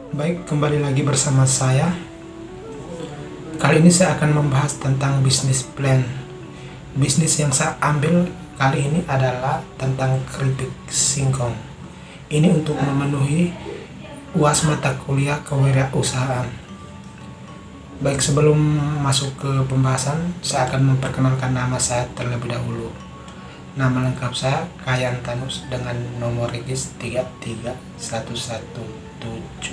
Baik, kembali lagi bersama saya. Kali ini saya akan membahas tentang bisnis plan. Bisnis yang saya ambil kali ini adalah tentang keripik singkong. Ini untuk memenuhi UAS mata kuliah kewirausahaan. Baik, sebelum masuk ke pembahasan, saya akan memperkenalkan nama saya terlebih dahulu. Nama lengkap saya Kayan Tanus dengan nomor regis 331170025.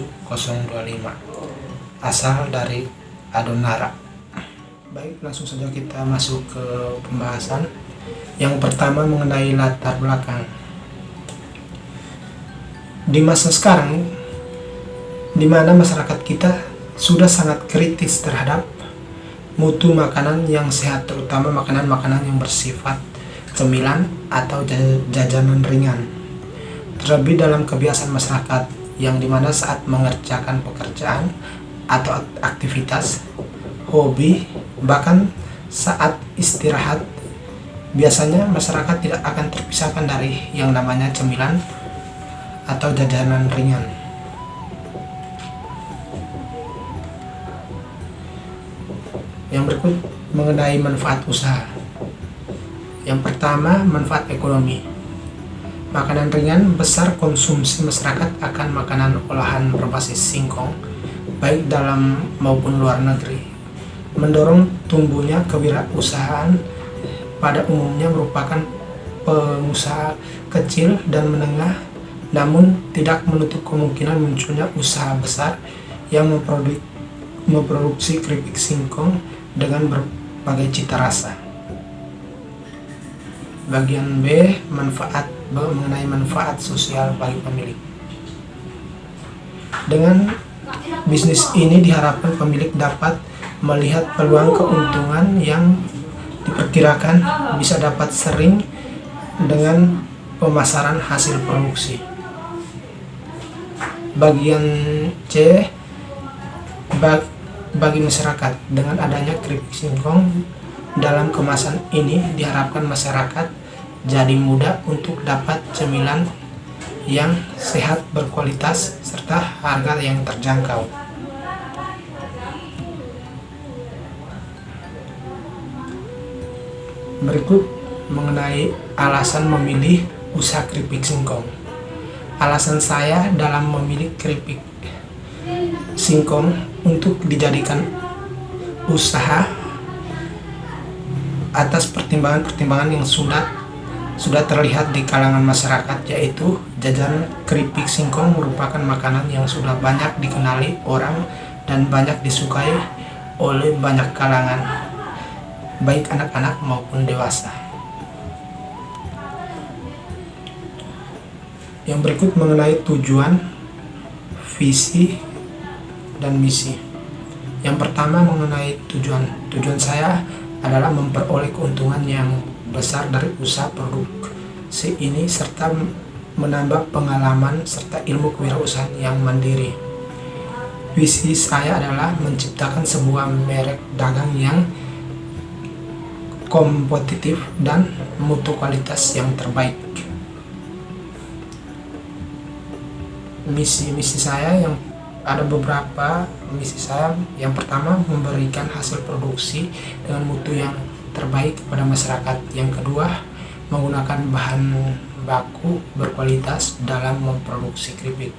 Asal dari Adonara. Baik, langsung saja kita masuk ke pembahasan. Yang pertama mengenai latar belakang. Di masa sekarang, di mana masyarakat kita sudah sangat kritis terhadap mutu makanan yang sehat, terutama makanan-makanan yang bersifat cemilan atau jajanan ringan. Terlebih dalam kebiasaan masyarakat yang dimana saat mengerjakan pekerjaan atau aktivitas, hobi, bahkan saat istirahat, biasanya masyarakat tidak akan terpisahkan dari yang namanya cemilan atau jajanan ringan. Yang berikut mengenai manfaat usaha. Yang pertama, manfaat ekonomi. Makanan ringan besar konsumsi masyarakat akan makanan olahan berbasis singkong, baik dalam maupun luar negeri. Mendorong tumbuhnya kewirausahaan pada umumnya merupakan pengusaha kecil dan menengah, namun tidak menutup kemungkinan munculnya usaha besar yang memproduksi keripik singkong dengan berbagai cita rasa. Bagian B, mengenai manfaat sosial bagi pemilik. Dengan bisnis ini diharapkan pemilik dapat melihat peluang keuntungan yang diperkirakan bisa dapat sering dengan pemasaran hasil produksi. Bagian C, bagi masyarakat, dengan adanya keripik singkong dalam kemasan ini diharapkan masyarakat jadi mudah untuk dapat cemilan yang sehat, berkualitas, serta harga yang terjangkau. Berikut mengenai alasan memilih usaha keripik singkong. Alasan saya dalam memilih keripik singkong untuk dijadikan usaha atas pertimbangan-pertimbangan yang sudah terlihat di kalangan masyarakat, yaitu jajanan keripik singkong merupakan makanan yang sudah banyak dikenali orang dan banyak disukai oleh banyak kalangan, baik anak-anak maupun dewasa. Yang berikut mengenai tujuan, visi, dan misi. Yang pertama mengenai tujuan saya adalah memperoleh keuntungan yang besar dari usaha produksi ini serta menambah pengalaman serta ilmu kewirausahaan yang mandiri. Visi saya adalah menciptakan sebuah merek dagang yang kompetitif dan mutu kualitas yang terbaik. Misi saya yang ada beberapa misi saya. Yang pertama, memberikan hasil produksi dengan mutu yang terbaik kepada masyarakat. Yang kedua, menggunakan bahan baku berkualitas dalam memproduksi keripik.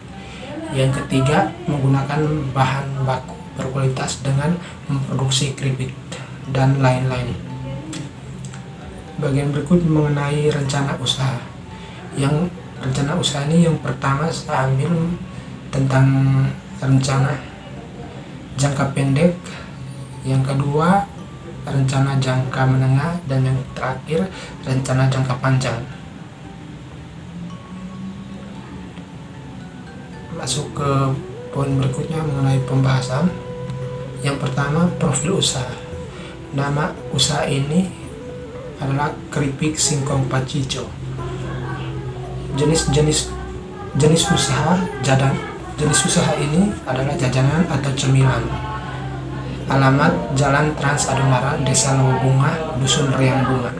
Yang ketiga, menggunakan bahan baku berkualitas dengan memproduksi keripik, dan lain-lain. Bagian berikut mengenai rencana usaha. Yang rencana usaha ini yang pertama saya ambil tentang rencana jangka pendek, yang kedua rencana jangka menengah, dan yang terakhir rencana jangka panjang. Masuk ke poin berikutnya mengenai pembahasan. Yang pertama, profil usaha. Nama usaha ini adalah keripik singkong Pacico. Jenis usaha ini adalah jajanan atau cemilan. Alamat Jalan Trans Adonara, Desa Lawabunga, Dusun Riang Bunga.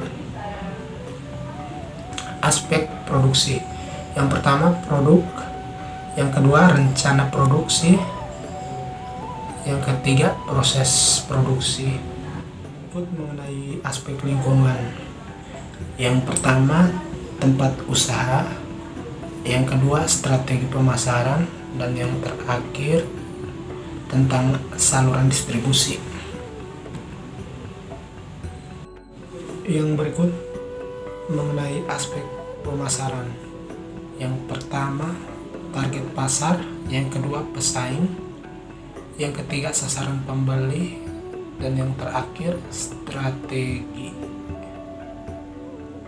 Aspek produksi. Yang pertama, produk Yang kedua, rencana produksi. Yang ketiga, proses produksi. Mengenai aspek lingkungan. Yang pertama, tempat usaha. Yang kedua, strategi pemasaran. Dan yang terakhir, tentang saluran distribusi. Yang berikut mengenai aspek pemasaran. Yang pertama, target pasar. Yang kedua, pesaing. Yang ketiga, sasaran pembeli. Dan yang terakhir, strategi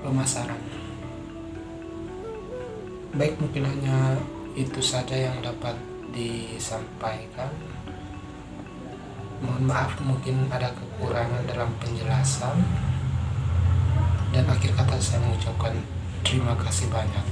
pemasaran. Baik, mungkin hanya itu saja yang dapat disampaikan. Mohon maaf mungkin ada kekurangan dalam penjelasan. Dan akhir kata saya mengucapkan terima kasih banyak.